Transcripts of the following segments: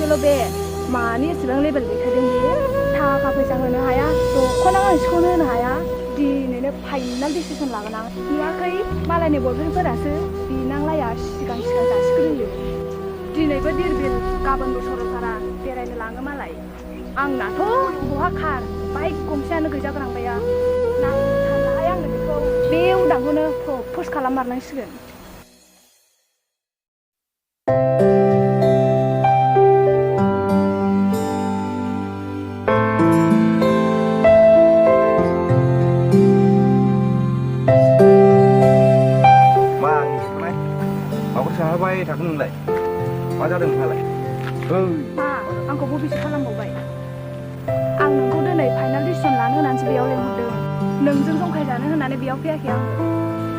ल' बे मानि एसेबां लेभेल गैथारदों बेयो थाखा फैसा होनो हाया दख'ना गांसेखौनो होनो हाया दिनैनो फाइनाल डिसिसन लागोन आं नुवाखै मालायनि बयफ्रेन्डफोरासो बिनांलाया सिगां जासिग्रोयो दिनैबो दिरबिल गाबोनबो सरलपारा बेरायनो लाङो मालाय आंनाथ' बहा कार बाइक गंसेयानो गैजागोनांबाया नांथारलाहाय आंनो बेखौ बे उदांखौनो प्रप'ज खालाममारनांसिगोन साहाबाय थागोन नोंलाय मा जादों नोंहालाय मा आंखौ बबेसो खालामबावबाय आं नोंखौ दिनै फाइनाल डिसिसन लानो होनानैसो बेयाव लेंहरदों नोंजों जंखायजानो होननानै बेयाव फैयाखै आं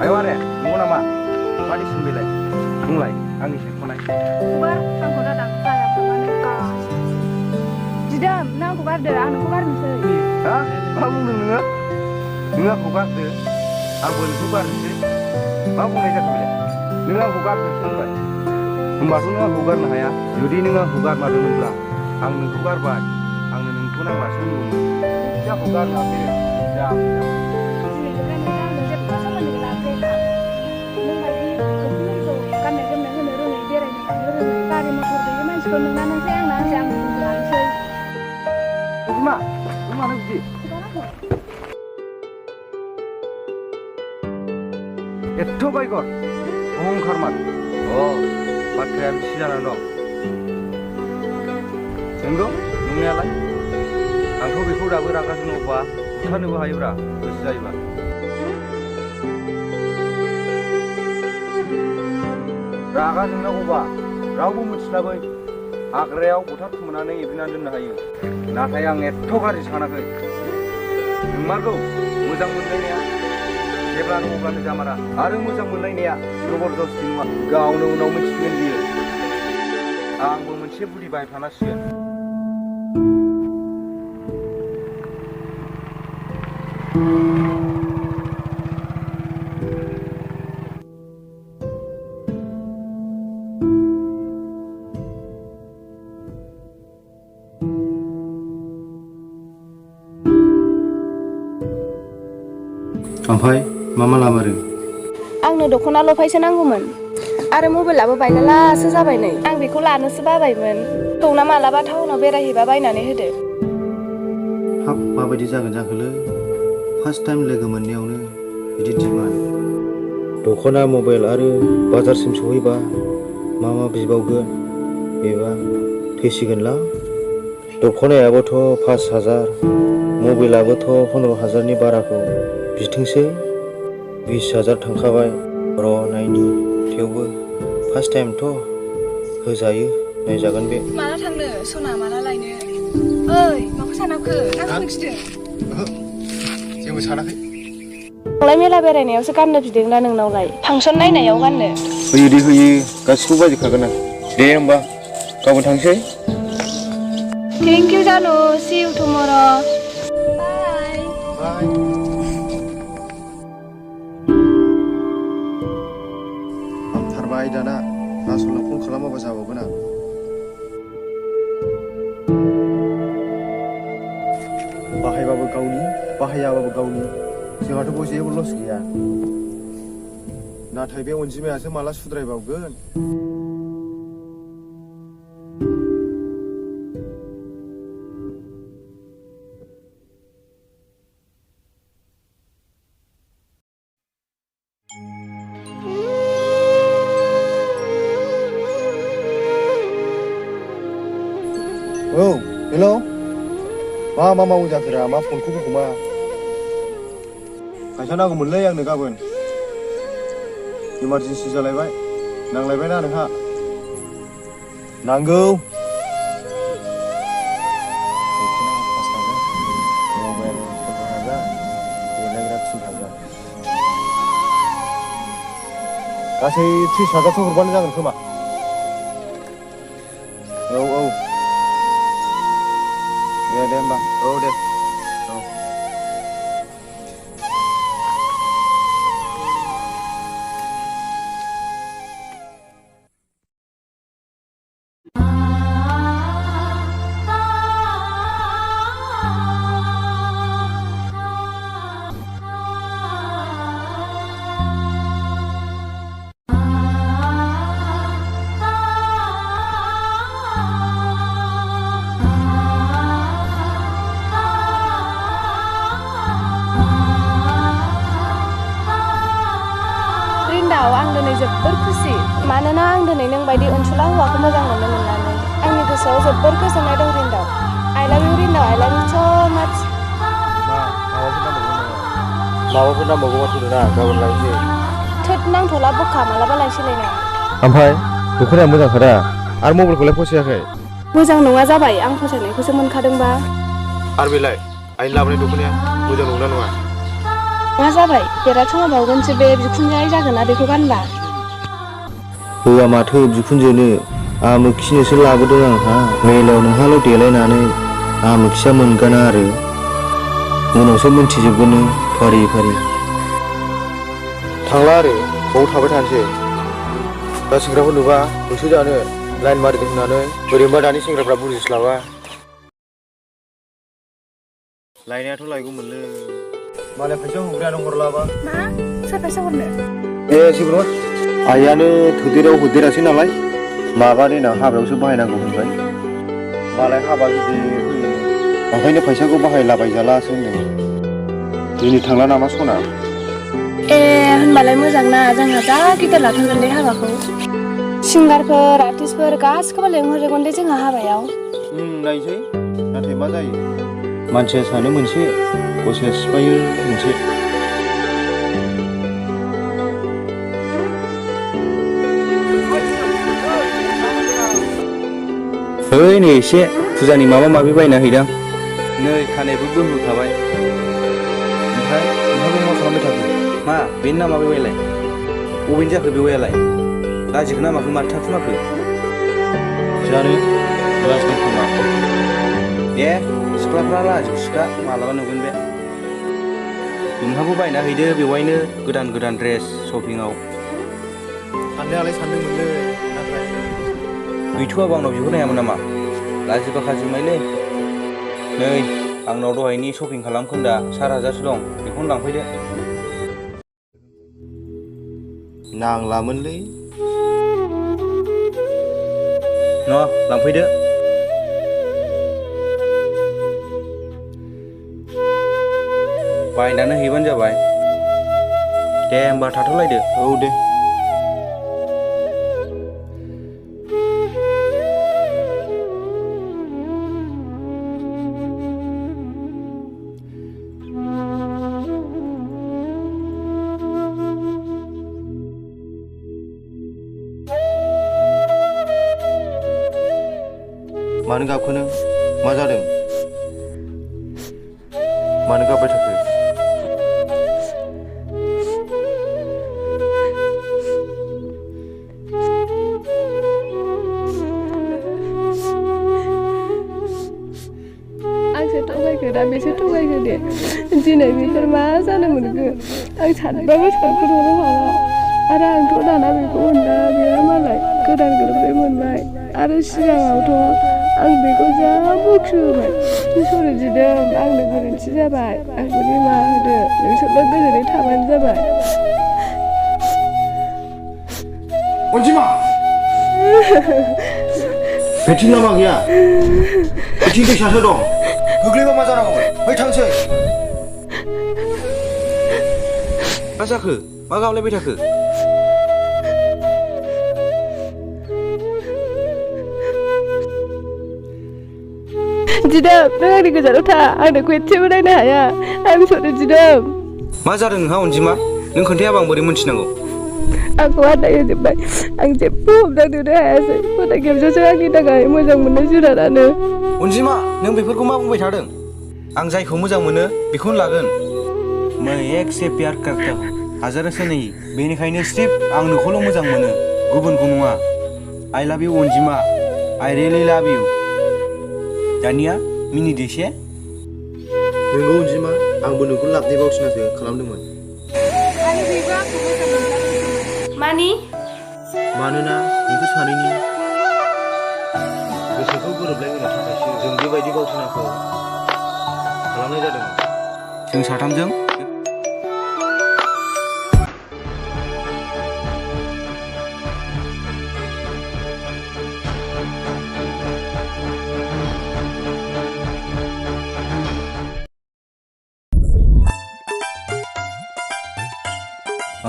आयौ आरे नंगौ नामा मा डिसिसन बेलाय बुंलाय आंनि सायख'नाय हगार आंखौ दादां जायाफ्रामानो गासिबो दिदोम नों आंखौ गारदो आं नोंखौ गारनोसै हा मा बुंदों नोङो नों आंखौ गारदो आंबो नोंखौ गारनोसै मा बुंनाय जाखो बेलाय नों आंखौ गारनोसै होनबाय होमबाथ' नों आंखौ गारनो हाया जुदि नों आंखौ गारमारदोंमोनब्ला आं नोंखौ गारबाय आंनो नोंखौ नांलासो होनगौमोन बिदि आंखौ गारनो हाफेरो जा दिनैनिफ्राय नों आंजों जेबो सोमोन्दो गैला ब्रेकआप नों बायदि गोग्लैखौ गाननाय जोमनाय होनो रोङै बेरायनो थांनो रोङै गारि मटर गैयै मानसिखौ नोंना नोंसै आंना आंसै आं गुबुनखौ लानोसै बिमा नों मानो बिदि एथ' बायगर अहंखारमान बाथ्राया बिदि जानानै दं नंगौ नंनायालाय आंथ' बेखौ दाबो रागा जोंनोबा बुथारनोबो हायोब्रा गोसो जायोबा रागा जोंनांगौबा रावबो मिथिस्लाबै हाग्रायाव बुथारखुमानानै एब्रेनानै दोननो हायो नाथाय आं एथ' गाज्रि सानाखै नंमारगौ मोजां मोनलायनाया जेब्लानो अब्लानो जामारा आरो मोजां मोनलायनाया जबरदस्ति नङा गावनो उनाव मिथिगोन बियो आंबो मोनसे बुद्धि बाहायफानांसिगोन ओमफ्राय मा लामारो आंनो दख'ना लफायसो नांगौमोन आरो मबाइलाबो बायलालासो जाबाय नै आं बेखौ लानोसो बाबायमोन दौना मालाबा टाउनाव बेरायहैबा बायनानै होदो हाब माबायदि जागोन जाखोलै फार्स्ट टाइम लोगो मोननायावनो बिदि डिमान्ड दख'ना मबाइल आरो बाजारसिम सहैबा मा बिबावगोन बेबा थैसिगोनलां दख'नायाबोथ' 5,000 मबाइलाबोथ' 15,000नि बाराखौ बिथोंसै 20,000 थांखाबाय र' नायनि थेवबो फार्स्ट टाइमथ' होजायो नायजागोन बे माला थांनो सना माला लायनो ओइ माखौ सानाखो ना खोनाखिदों जेबो सानाखै थांलाय मेला बेरायनायावसो गाननो बिदों ना नोंनावलाय फांसन नायनायाव गाननो होयो दे होयो गासिखौबो बायजोबखागोन आं दे होमबा गाबोन थांसै थेंक इउ जानु सि इउ टुमर' बाय हामथारबाय दाना नासलनो फन खालामाबा जाबावगोन आं बाहायबाबो गावनि बाहायाबाबो गावनि जोंहाथ' बेयाव जेबो लस गैया नाथाय बे अनजिमायासो माला सुद्रायबावगोन औ हेल' मा मावो जाखोरा मा फनखौ बख'मा फैसा नांगौमोनलै आंनो गाबोन इमारजेन्सि जालायबाय नांलायबायना नोंहा नांगौ दख'ना 5,000 मबाइल 15,000 देलायग्रा 3,000 गासै 30,000 हरबानो जागोन खोमा औ दे होमबा औ दे औ जोबोर खुसि मानोना आं दिनै नों बायदि अनसुला हौवाखौ मोजां मोननो मोननानै आंनि गोसोआव जोबोर गोजोननाय दं रिन्दाव। I love you रिन्दाव, I love you so much। माबाफोर नांबावगौबा थुदोना गाबोन लायनोसै। थोद नांथ'ला बखा मालाबा लायसैलायना। ओमफ्राय दख'नाया मोजांखादा आरो मबाइलखौलाय फसायाखै? मोजां नङा जाबाय आं फसायनायखौसो मोनखादोंबा। आरो बेलाय आइनि लाबोनाय दख'नाया मोजां नंगौना नङा? मा जाबाय बेराद समायबावगोनसो बे बिखुनजोआ जागोनना बेखौ गानबा। होआ माथो बिखुनजोनो आमोखिनोसो लाबोदों आंहा। मेलाव नोंहाल' देलायनानै आमोखिया मोनगाना आरो उनावसो मोनथिजोबगोन फारि फारि। थांला आरो बाव थाबाय थानोसै। दा सेंग्राफोर नुबा होसो जानो लाइन मारिदों होननानै ओरैनोबा दानि सेंग्राफ्रा बुजिस्लाबा। लायनायाथ' लायगौमोनलै मालाय फैसा हरग्रायानो हरलाबा। मा सोर फैसा हरनो? जेबो नङा आइयानो थोदेराव होदेरासै नालाय माबा देनां हाबायावसो बाहायनांगौ होनबाय। मालाय हाबा गिदिर होयो ओंखायनो फैसाखौ बाहायलाबायजालासो होनदों। दिनै थांला नामा सना? होनबालाय मोजां ना जोंहा जा गिदिर लाथारगोन दे हाबाखौ। सिंगारफोर आर्टिस्टफोर गासिखौबो लेंहरजोबगोन दे जोंहा हाबायाव। नायसै नाथाय मा जायो। मानसिया सानो मोनसे गसाया सिफायो मोनसे। नै एसे फुजानि माबा माबि बायना हैदां। नै खानायबो बोहोखाबाय। ओमफ्राय नोंहाबो मा खालामबाय थाखो? मा बेनि नामा बेवाइलाय? बबेनि जाखो बेवाइयालाय? लाजिखो ना माखो माथो थाखुमाखो? जानो लाजिदों खोमा। दे सिख्लाफ्रा लाजिखुसिखा मालाबा नुगोन बे। नोंहाबो बायना हैदो बेवाइनो गोदान गोदान ड्रेस शपिंआव। साननायालाय सानदोंमोनलै नाथाय गैथ'आबा आंनाव बिहरनो हायामोन नामा? लाजिबा खाजिमायलै। नै आंनाव दहायनि शपिं खालामखोन्दा 4,000सो दं बेखौनो लांफैदो। नांलामोनलै। न' लांफैदो। बायनानै हैबानो जाबाय। दे होमबा थाथ'लायदो। औ दे। मानो गाबखो नों? मा जादों? मानो गाबबाय थाखो? आंसो थगायखो ना बेसो थगायखो दे। दिनै बेफोर मा जानो मोनखो? आं सानबाबो सानख'नो हाला। आरो आंथ' दाना बेखौ मोनला बेहा मालाय गोदान गोदान मोनबाय। आरो सिगाङावथ' आं बेखौ जा बखिबोबाय। सरि दिदोम आंनो गोरोन्थि जाबाय। आंखौ निमाहा होदो नोंसोरबो गोजोनै थाबानो जाबाय। अनजिमा! बेथिं लामा गैया। बेथिं दैसासो दं। गोग्लैबा मा जानांगौमोन? फै थांसै। मा जाखो? मा गाबलायबाय थाखो? दिदोम नों आंनि गोजानाव था आं नोंखौ एसेबो नायनो हाया। आं सरि दिदोम। मा जादों नोंहा अनजिमा? नों खोन्थायाबा आं बोरै मोनथिनांगौ? आंखौ आन्दायहोजोब्बाय। आं जेबो हमदांनोनो हायासै। फट' खेबजासो आंनि थाखाय मोजां मोननाय जिरादानो। अनजिमा नों बेफोरखौ मा बुंबाय थादों? आं जायखौ मोजां मोनो बेखौनो लागोन। मैं एक से प्यार करता हूँ हाजार से नहीं। बेनिखायनो सिर्फ आं नोंखौल' मोजां मोनो गुबुनखौ नङा। I love you अनजिमा। I really love you। दानिया मिनिदो एसे। नोंगौ अनजिमा आंबो नोंखौ लाबनाय बावथिनासो खालामदोंमोन। मानि? मानोना नोंसोर सानैनि गोसोखौ गोरोबलाय होनो थाखायसो जों बेबायदि बावथिनाखौ खालामनाय जादों। जों साथामजों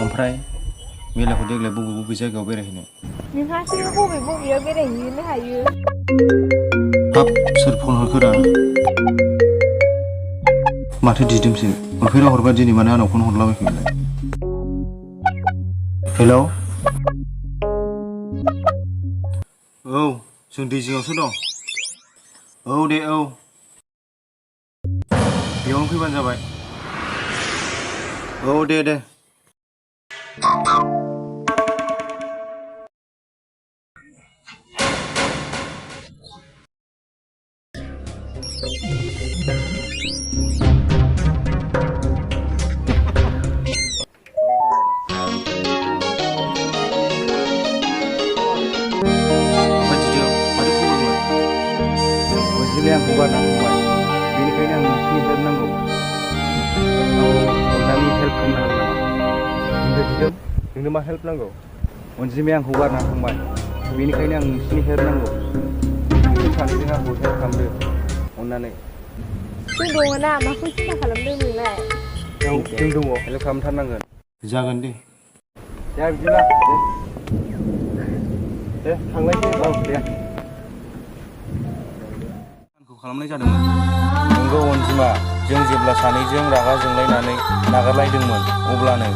ओमफ्राय मेलाखौ देग्लाय बबे बबे जायगायाव बेरायहैनो नोंहासो बबे बबेयाव बेरायहैनो हायो हाब सोर फन हरखोरा माथो दिदोमसो हरफेरा हरबा दिनै मानो आंनाव फन हरलाबायखोमोनलाय हेलौ औ जों दैजिङावसो दं औ दे औ बेयावनो फैबानो जाबाय औ दे अनजिमाया आंखौ गारना थांबाय बेनिखायनो आं नोंसिनि हेल्प नांगौ अननानै हेल्प खालामनो हागोन नामा दिदोम नोंनो मा हेल्प नांगौ अनजिमाया आंखौ गारना थांबाय बेनिखायनो आं नोंसिनि हेल्प नांगौ नोंसोर सानैजों आंखौ हेल्प खालामदो अननानै जों दङ ना माखौ सिन्था खालामदों नोंलाय जों दङ हेल्प खालामथारनांगोन जागोन दे बिदिब्ला दे थांलायसै औ दे खालामनाय जादोंमोन नंगौ अनजिमा जों जेब्ला सानैजों रागा जोंलायनानै नागारलायदोंमोन अब्लानो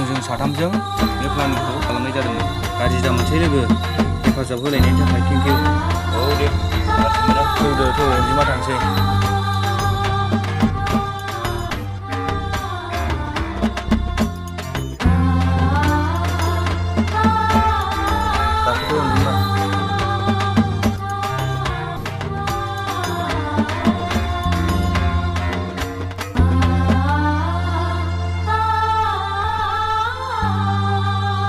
जों साथामजों बे प्लानिंखौ खालामनाय जादोंमोन गाज्रि दा मोनसे लोगो हेफाजाब होलायनायनि थाखाय थेंक इउ औ दे थौदो अनजिमा थांसै